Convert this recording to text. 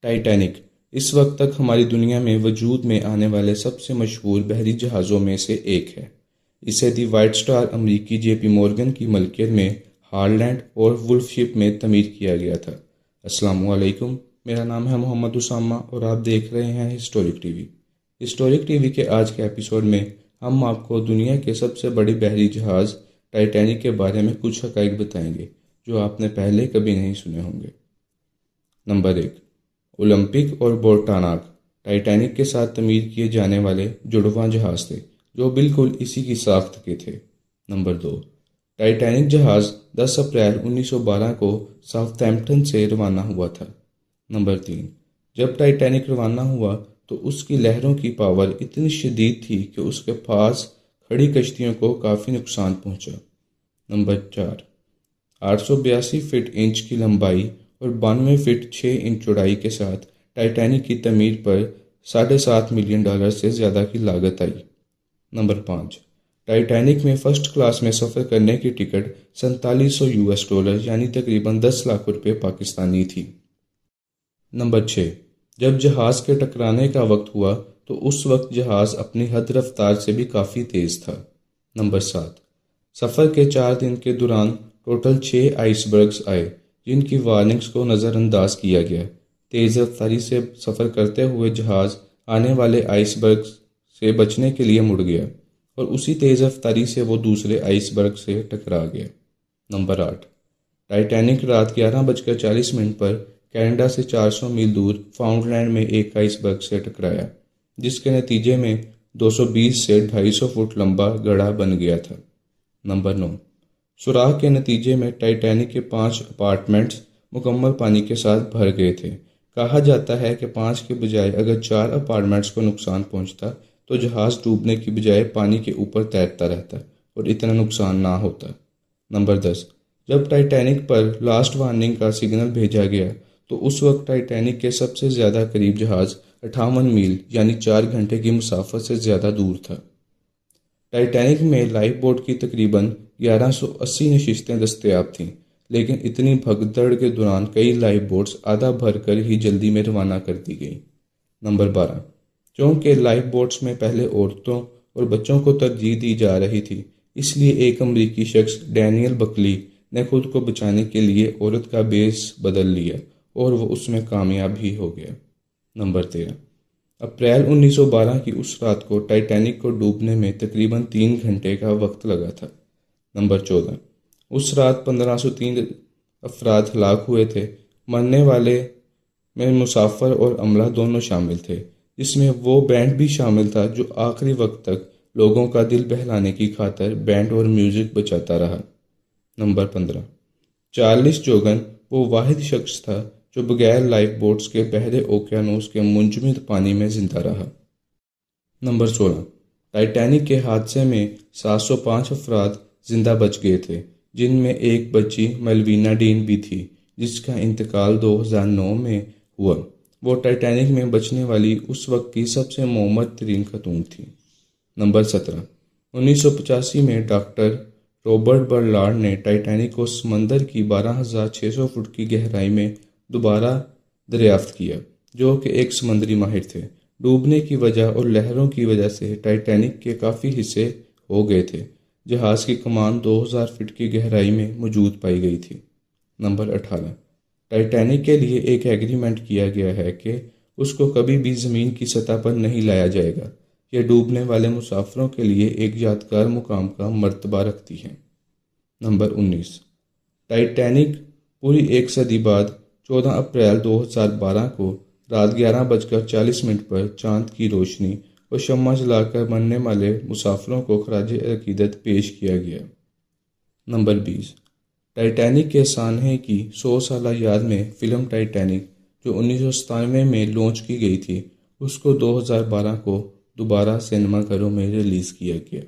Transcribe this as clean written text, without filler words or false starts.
Titanic اس وقت تک ہماری دنیا میں وجود میں آنے والے سب سے مشہور بحری جہازوں میں سے ایک ہے۔ اسے دی وائٹ سٹار امریکی جے پی مورگن کی ملکیت میں ہارلینڈ اور وولف شپ میں تعمیر کیا گیا تھا۔ السلام علیکم، میرا نام ہے محمد اسامہ اور آپ دیکھ رہے ہیں historic T V. Historic T V کے آج کے ایپیسوڈ میں ہم آپ کو دنیا کے سب سے بڑے بحری جہاز ٹائٹینک کے بارے میں کچھ حقائق بتائیں گے جو آپ نے پہلے کبھی نہیں سنے ہوں گے۔ نمبر 1، اولمپک اور بورٹاناک ٹائٹینک کے ساتھ تعمیر کیے جانے والے جڑواں جہاز تھے جو بالکل اسی کی ساخت کے تھے۔ نمبر 2، ٹائٹینک جہاز 10 اپریل 1912 کو ساؤتھہمپٹن سے روانہ ہوا تھا۔ نمبر 3، جب ٹائٹینک روانہ ہوا تو اس کی لہروں کی پاور اتنی شدید تھی کہ اس کے پاس کھڑی کشتیوں کو کافی نقصان پہنچا۔ نمبر 4، 882 فٹ انچ کی لمبائی اور 92 فٹ 6 انچ چوڑائی کے ساتھ ٹائٹینک کی تعمیر پر $7.5 ملین سے زیادہ کی لاگت آئی۔ نمبر 5، ٹائٹینک میں فرسٹ کلاس میں سفر کرنے کی ٹکٹ $4700 یعنی تقریباً 10 لاکھ روپے پاکستانی تھی۔ نمبر 6، جب جہاز کے ٹکرانے کا وقت ہوا تو اس وقت جہاز اپنی حد رفتار سے بھی کافی تیز تھا۔ نمبر 7، سفر کے 4 دن کے دوران ٹوٹل 6 آئس برگز آئے جن کی وارننگز کو نظر انداز کیا گیا۔ تیز رفتاری سے سفر کرتے ہوئے جہاز آنے والے آئس برگز سے بچنے کے لیے مڑ گیا اور اسی تیز رفتاری سے وہ دوسرے آئس برگ سے ٹکرا گیا۔ نمبر 8، ٹائٹینک رات 11:40 پر کینیڈا سے 400 میل دور فاؤنڈ لینڈ میں ایک آئس برگ سے ٹکرایا جس کے نتیجے میں 220 سے 250 فٹ لمبا گڑھا بن گیا تھا۔ نمبر 9، سوراخ کے نتیجے میں ٹائٹینک کے 5 اپارٹمنٹس مکمل پانی کے ساتھ بھر گئے تھے۔ کہا جاتا ہے کہ 5 کے بجائے اگر 4 اپارٹمنٹس کو نقصان پہنچتا تو جہاز ڈوبنے کی بجائے پانی کے اوپر تیرتا رہتا اور اتنا نقصان نہ ہوتا۔ نمبر 10، جب ٹائٹینک پر لاسٹ وارننگ کا سگنل بھیجا گیا تو اس وقت ٹائٹینک کے سب سے زیادہ قریب جہاز 58 میل یعنی 4 گھنٹے کی مسافت سے زیادہ دور تھا۔ ٹائٹینک میں لائف بوٹ کی تقریباً 1180 نشستیں دستیاب تھیں، لیکن اتنی بھگدڑ کے دوران کئی لائف بوٹس آدھا بھر کر ہی جلدی میں روانہ کر دی گئیں۔ نمبر 12، چونکہ لائف بوٹس میں پہلے عورتوں اور بچوں کو ترجیح دی جا رہی تھی، اس لیے ایک امریکی شخص ڈینیل بکلی نے خود کو بچانے کے لیے عورت کا بیس بدل لیا اور وہ اس میں کامیاب بھی ہو گیا۔ نمبر 13، اپریل 1912 کی اس رات کو ٹائٹینک کو ڈوبنے میں تقریباً 3 گھنٹے کا وقت لگا تھا۔ نمبر 14، اس رات 1503 افراد ہلاک ہوئے تھے۔ مرنے والے میں مسافر اور عملہ دونوں شامل تھے، جس میں وہ بینڈ بھی شامل تھا جو آخری وقت تک لوگوں کا دل بہلانے کی خاطر بینڈ اور میوزک بجاتا رہا۔ نمبر 15، چارلس جوگن وہ واحد شخص تھا جو بغیر لائف بوٹس کے بحر اوقیانوس کے منجمد پانی میں زندہ رہا۔ نمبر 16، ٹائٹینک کے حادثے میں 705 افراد زندہ بچ گئے تھے، جن میں ایک بچی میلوینا ڈین بھی تھی جس کا انتقال 2009 میں ہوا۔ وہ ٹائٹینک میں بچنے والی اس وقت کی سب سے معمر ترین خاتون تھی۔ نمبر 17، 1985 میں ڈاکٹر رابرٹ برلارڈ نے ٹائٹینک کو سمندر کی 12,600 فٹ کی گہرائی میں دوبارہ دریافت کیا، جو کہ ایک سمندری ماہر تھے۔ ڈوبنے کی وجہ اور لہروں کی وجہ سے ٹائٹینک کے کافی حصے ہو گئے تھے۔ جہاز کی کمان 2000 فٹ کی گہرائی میں موجود پائی گئی تھی۔ نمبر 18، ٹائٹینک کے لیے ایک ایگریمنٹ کیا گیا ہے کہ اس کو کبھی بھی زمین کی سطح پر نہیں لایا جائے گا۔ یہ ڈوبنے والے مسافروں کے لیے ایک یادگار مقام کا مرتبہ رکھتی ہے۔ نمبر 19، ٹائٹینک پوری ایک صدی بعد 14 اپریل 2012 کو رات 11:40 پر چاند کی روشنی اور شمع جلا کر مرنے والے مسافروں کو خراج عقیدت پیش کیا گیا۔ نمبر 20، ٹائٹینک کے سانحے کی 100 سالہ یاد میں فلم ٹائٹینک جو 1997 میں لانچ کی گئی تھی، اس کو 2012 کو دوبارہ سینما گھروں میں ریلیز کیا گیا۔